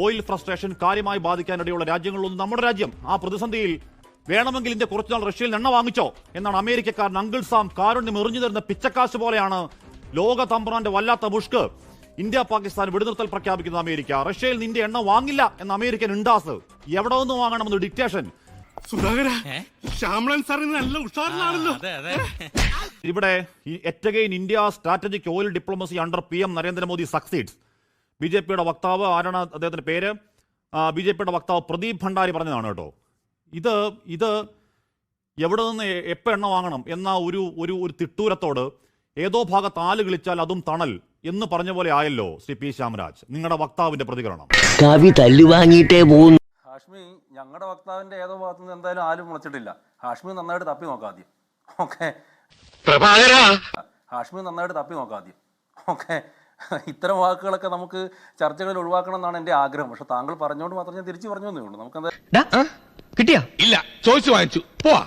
Oil frustration കാര്യമായി ബാധിക്കാനിടയുള്ള രാജ്യങ്ങളിലൊന്നും നമ്മുടെ രാജ്യം. ആ പ്രതിസന്ധിയിൽ വേണമെങ്കിൽ ഇന്ത്യ കുറച്ചുനാൾ റഷ്യയിൽ എണ്ണ വാങ്ങിച്ചോ എന്നാണ് അമേരിക്കക്കാരൻ അങ്കിൾ സാം കാരുണ്യം എറിഞ്ഞു തരുന്ന പിച്ചക്കാശ് പോലെയാണ് ലോക തമ്പ്രാന്റെ വല്ലാത്ത മുഷ്ക്. ഇന്ത്യ പാകിസ്ഥാൻ വെടിനിർത്തൽ പ്രഖ്യാപിക്കുന്ന അമേരിക്ക, റഷ്യയിൽ നിന്ന് ഇന്ത്യ എണ്ണ വാങ്ങില്ല എന്ന അമേരിക്കൻ ഇണ്ടാസ്, എവിടെ നിന്ന് വാങ്ങണമെന്ന് ഡിക്റ്റേഷൻ. ഇവിടെ എറ്റഗെയിൻ India strategic oil diplomacy under PM Narendra Modi succeeds. BJPയുടെ വക്താവ്, ആരാണ് അദ്ദേഹത്തിന്റെ പേര്, BJPയുടെ വക്താവ് പ്രദീപ് ഭണ്ഡാരി പറഞ്ഞതാണ് കേട്ടോ. ഇത് എവിടെ നിന്ന് എപ്പോൾ എണ്ണ വാങ്ങണം എന്ന ഒരു തിട്ടൂരത്തോട് ഏതോ ഭാഗത്ത് ആല് കിളിച്ചാൽ അതും തണൽ എന്ന് പറഞ്ഞ പോലെ ആയല്ലോ ശ്രീ P. ശ്യാമരാജ്. നിങ്ങളുടെ വക്താവിന്റെ പ്രതികരണം. കവി തല്ലുവാങ്ങിയിട്ടേ പോകുന്നു. ഹാഷ്മി, ഞങ്ങളുടെ വക്താവിന്റെ ഏതോ ഭാഗത്തു നിന്ന് എന്തായാലും ആരും മുളച്ചിട്ടില്ല. ഹാഷ്മി നന്നായിട്ട് തപ്പി നോക്കാദ്യം. ഓക്കെ, ഹാഷ്മി നന്നായിട്ട് തപ്പി നോക്കാദ്യം. ഓക്കെ, ഇത്തരം വാക്കുകളൊക്കെ നമുക്ക് ചർച്ചകളിൽ ഒഴിവാക്കണം എന്നാണ് എന്റെ ആഗ്രഹം. പക്ഷെ താങ്കൾ പറഞ്ഞുകൊണ്ട് മാത്രം ഞാൻ തിരിച്ചു പറഞ്ഞു എന്നേ ഉള്ളൂ. നമുക്ക് കിട്ടിയാ? ഇല്ല, ചോദിച്ചു വാങ്ങിച്ചു.